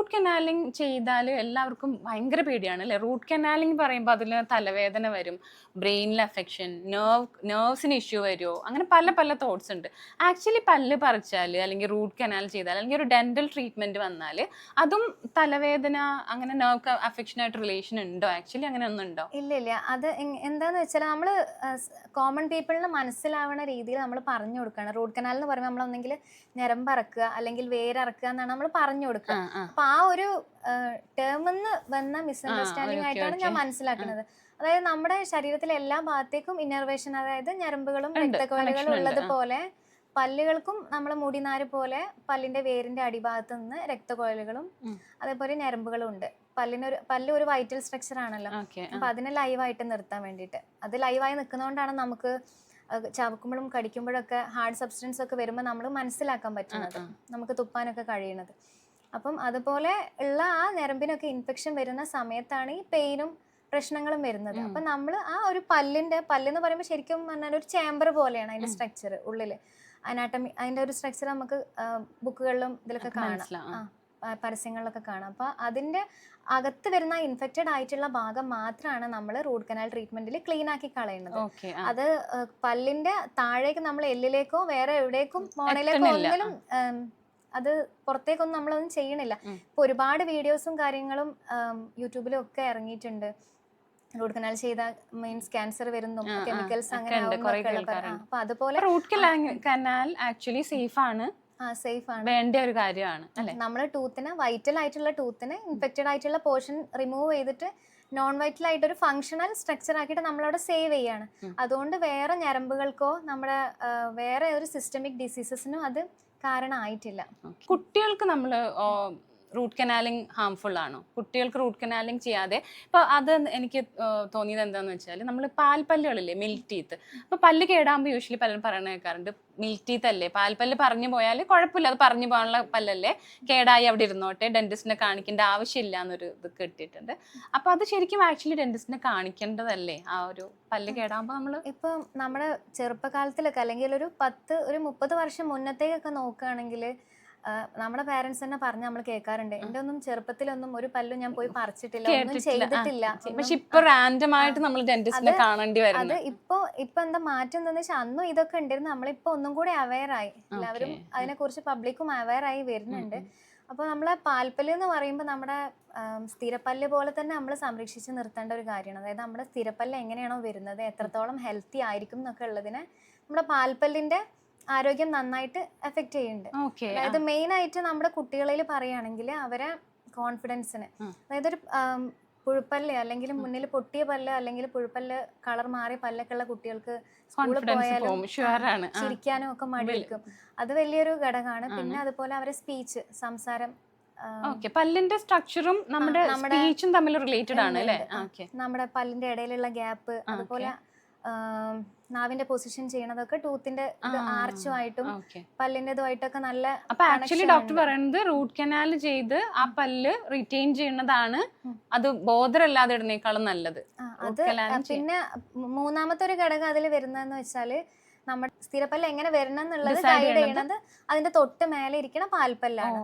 Root കനാലിംഗ് ചെയ്താൽ എല്ലാവർക്കും ഭയങ്കര പേടിയാണ് അല്ലേ? റൂട്ട് കനാലിംഗ് പറയുമ്പോൾ അതിൽ തലവേദന വരും, ബ്രെയിനിൽ അഫെക്ഷൻ, നെർവ്സിന് ഇഷ്യൂ വരുമോ, അങ്ങനെ പല പല തോട്ട്സ് ഉണ്ട്. ആക്ച്വലി പല്ല് പറിച്ചാൽ അല്ലെങ്കിൽ റൂട്ട് കനാൽ ചെയ്താൽ അല്ലെങ്കിൽ ഒരു ഡെന്റൽ ട്രീറ്റ്മെന്റ് വന്നാൽ അതും തലവേദന അങ്ങനെ നെർവ് അഫെക്ഷനായിട്ട് റിലേഷൻ ഉണ്ടോ? ആക്ച്വലി അങ്ങനെ ഒന്നും ഉണ്ടോ? ഇല്ല ഇല്ല. അത് എന്താന്ന് വെച്ചാൽ നമ്മൾ കോമൺ പീപ്പിളിന് മനസ്സിലാവുന്ന രീതിയിൽ നമ്മൾ പറഞ്ഞു കൊടുക്കുകയാണ്. റൂട്ട് കനാൽ എന്ന് പറയുമ്പോൾ നമ്മൾ ഒന്നെങ്കിൽ ഞരമ്പ് അറക്കുക അല്ലെങ്കിൽ വേരറക്കുക എന്നാണ് നമ്മൾ പറഞ്ഞു കൊടുക്കുക. അപ്പൊ ആ ഒരു ടേമിന്ന് വന്ന മിസ്അണ്ടർസ്റ്റാൻഡിങ് ആയിട്ടാണ് ഞാൻ മനസ്സിലാക്കുന്നത്. അതായത് നമ്മുടെ ശരീരത്തിലെ എല്ലാ ഭാഗത്തേക്കും ഇന്നർവേഷൻ, അതായത് ഞരമ്പുകളും രക്തക്കുഴലുകളും ഉള്ളതുപോലെ പല്ലുകൾക്കും നമ്മളെ മുടിനാര് പോലെ പല്ലിന്റെ വേരിന്റെ അടിഭാഗത്ത് നിന്ന് രക്തക്കുഴലുകളും അതേപോലെ ഞരമ്പുകളും ഉണ്ട്. പല്ല് ഒരു വൈറ്റൽ സ്ട്രക്ചർ ആണല്ലോ. അപ്പൊ അതിനെ ലൈവായിട്ട് നിർത്താൻ വേണ്ടിയിട്ട്, അത് ലൈവായി നിൽക്കുന്നതുകൊണ്ടാണ് നമുക്ക് ചവക്കുമ്പോഴും കടിക്കുമ്പോഴും ഒക്കെ ഹാർഡ് സബ്സ്റ്റൻസ് ഒക്കെ വരുമ്പോൾ നമ്മൾ മനസ്സിലാക്കാൻ പറ്റുന്നത്, നമുക്ക് തുപ്പാനൊക്കെ കഴിയുന്നത്. അപ്പം അതുപോലെ ഉള്ള ആ ഞരമ്പിനൊക്കെ ഇൻഫെക്ഷൻ വരുന്ന സമയത്താണ് ഈ പെയിനും പ്രശ്നങ്ങളും വരുന്നത്. അപ്പൊ നമ്മൾ ആ ഒരു പല്ലെന്ന് പറയുമ്പോൾ ശരിക്കും പറഞ്ഞാൽ ഒരു ചേംബർ പോലെയാണ് അതിന്റെ സ്ട്രക്ചർ. ഉള്ളില് അനാട്ടമി അതിന്റെ ഒരു സ്ട്രക്ചർ നമുക്ക് ബുക്കുകളിലും ഇതിലൊക്കെ കാണാം, പരസ്യങ്ങളിലൊക്കെ കാണാം. അപ്പൊ അതിന്റെ അകത്ത് വരുന്ന ഇൻഫെക്റ്റഡ് ആയിട്ടുള്ള ഭാഗം മാത്രമാണ് നമ്മൾ റൂട്ട് കനാൽ ട്രീറ്റ്മെന്റിൽ ക്ലീൻ ആക്കി കളയുന്നത്. അത് പല്ലിന്റെ താഴേക്ക് നമ്മൾ എല്ലിലേക്കോ വേറെ എവിടേക്കും മോണയിലേക്കോ ഒന്നിലും അത് പുറത്തേക്കൊന്നും നമ്മളൊന്നും ചെയ്യണില്ല. ഇപ്പൊ ഒരുപാട് വീഡിയോസും കാര്യങ്ങളും യൂട്യൂബിലും ഒക്കെ ഇറങ്ങിയിട്ടുണ്ട്. റൂട്ട് കനാൽ ചെയ്ത മീൻസ് ക്യാൻസർ വരുന്നു, കെമിക്കൽസ് അങ്ങനെ. അപ്പൊ അതുപോലെ റൂട്ട് കനാൽ ആക്ച്വലി സേഫ് ആണ്, സേഫ് ആണ്, വേണ്ട ഒരു കാര്യമാണ് അല്ലെ? നമ്മുടെ ടൂത്തിന്, വൈറ്റൽ ആയിട്ടുള്ള ടൂത്തിന് ഇൻഫെക്റ്റഡ് ആയിട്ടുള്ള പോർഷൻ റിമൂവ് ചെയ്തിട്ട് നോൺ വൈറ്റൽ ആയിട്ട് ഒരു ഫങ്ഷണൽ സ്ട്രക്ചർ ആക്കിയിട്ട് നമ്മളവിടെ സേവ് ചെയ്യാണ്. അതുകൊണ്ട് വേറെ ഞരമ്പുകൾക്കോ നമ്മുടെ വേറെ ഒരു സിസ്റ്റമിക് ഡിസീസസിനും അത് കാരണമായിട്ടില്ല. കുട്ടികൾക്ക് നമ്മൾ റൂട്ട് കനാലിംഗ് ഹാംഫുൾ ആണോ? കുട്ടികൾക്ക് റൂട്ട് കനാലിംഗ് ചെയ്യാതെ ഇപ്പൊ അത് എനിക്ക് തോന്നിയത് എന്താന്ന് വെച്ചാൽ, നമ്മൾ പാൽപ്പല്ലുകളില്ലേ, മിൽക്ക് ടീത്ത്. അപ്പൊ പല്ല് കേടാകുമ്പോൾ യൂഷ്വലി പലരും പറയണ കേൾക്കാറുണ്ട്, മിൽക്ക് ടീത്ത് അല്ലേ, പാൽപ്പല്ല് പറഞ്ഞു പോയാൽ കുഴപ്പമില്ല, അത് പറഞ്ഞു പോകാനുള്ള പല്ലല്ലേ, കേടായി അവിടെ ഇരുന്നോട്ടെ, ഡെന്റിസ്റ്റിനെ കാണിക്കേണ്ട ആവശ്യമില്ല എന്നൊരു ഇത് കേട്ടിട്ടുണ്ട്. അപ്പൊ അത് ശരിക്കും ആക്ച്വലി ഡെന്റിസ്റ്റിനെ കാണിക്കേണ്ടതല്ലേ? ആ ഒരു പല്ല് കേടാകുമ്പോൾ നമ്മൾ ഇപ്പൊ നമ്മുടെ ചെറുപ്പകാലത്തിലൊക്കെ അല്ലെങ്കിൽ ഒരു 30 വർഷം മുന്നത്തേക്കൊക്കെ നോക്കുകയാണെങ്കിൽ നമ്മുടെ പാരന്റ്സ് തന്നെ പറഞ്ഞ് നമ്മൾ കേൾക്കാറുണ്ട്, എന്റെ ഒന്നും ചെറുപ്പത്തിലൊന്നും ഒരു പല്ലും ഞാൻ പോയി പറിച്ചിട്ടില്ല, ഒന്നും ചെയ്തിട്ടില്ല. പക്ഷെ ഇപ്പൊ റാൻഡം ആയിട്ട് നമ്മൾ ഡെന്റിസ്റ്റിനെ കാണേണ്ടി വരുന്നത്. ഇപ്പൊ എന്താ മാറ്റം എന്താന്ന് വെച്ചാൽ, അന്നും ഇതൊക്കെ ഉണ്ടായിരുന്നു, നമ്മളിപ്പോ ഒന്നും കൂടി അവെയർ ആയി, എല്ലാവരും അതിനെ കുറിച്ച് പബ്ലിക്കും അവെയർ ആയി വരുന്നുണ്ട്. അപ്പൊ നമ്മളെ പാൽപ്പല്ല് എന്ന് പറയുമ്പോൾ നമ്മുടെ സ്ഥിരപ്പല്ല് പോലെ തന്നെ നമ്മൾ സംരക്ഷിച്ച് നിർത്തേണ്ട ഒരു കാര്യമാണ്. അതായത് നമ്മുടെ സ്ഥിരപ്പല്ല് എങ്ങനെയാണോ വരുന്നത്, എത്രത്തോളം ഹെൽത്തി ആയിരിക്കും എന്നൊക്കെ ഉള്ളതിനെ നമ്മുടെ പാൽപ്പല്ലിന്റെ ആരോഗ്യം നന്നായിട്ട് എഫക്ട് ചെയ്യുന്നുണ്ട്. അതായത് മെയിൻ ആയിട്ട് നമ്മുടെ കുട്ടികളിൽ പറയുകയാണെങ്കിൽ അവരെ കോൺഫിഡൻസിന്, അതായത് ഒരു പുഴുപ്പല്ല് അല്ലെങ്കിൽ മുന്നിൽ പൊട്ടിയ പല്ല് അല്ലെങ്കിൽ പുഴുപ്പല്ല് കളർ മാറിയ പല്ലൊക്കെ ഉള്ള കുട്ടികൾക്ക് സ്കൂളിൽ പോയാലും ചിരിക്കാനും ഒക്കെ മടിവെക്കും. അത് വലിയൊരു ഘടകമാണ്. പിന്നെ അതുപോലെ അവരെ സ്പീച്ച്, സംസാരം, പല്ലിന്റെ സ്ട്രക്ചറും നമ്മുടെ സ്പീച്ചും തമ്മിൽ റിലേറ്റഡ് ആണ് അല്ലേ? നമ്മുടെ പല്ലിന്റെ ഇടയിലുള്ള ഗ്യാപ്പ്, അതുപോലെ നാവിന്റെ പൊസിഷൻ ചെയ്യണതൊക്കെ ടൂത്തിന്റെ ആർച്ചുമായിട്ടും പല്ലിന്റെതുമായിട്ടൊക്കെ നല്ല. അപ്പൊ ആക്ച്വലി ഡോക്ടർ പറയുന്നത് റൂട്ട് കനാൽ ചെയ്ത് ആ പല്ല് റിറ്റെയിൻ ചെയ്യുന്നതാണ് അത് ബോധരല്ലാതെ ഇടുന്നേക്കാളും നല്ലത്. പിന്നെ മൂന്നാമത്തെ ഒരു ഘടകം അതിൽ വരുന്നതെന്ന് വെച്ചാല്, നമ്മുടെ സ്ഥിരപ്പല്ല് എങ്ങനെ വരണം എന്നുള്ളത് ഗൈഡ് ചെയ്യണത് അതിന്റെ തൊട്ട് മേലെ ഇരിക്കണ പാൽപ്പല്ലാണ്.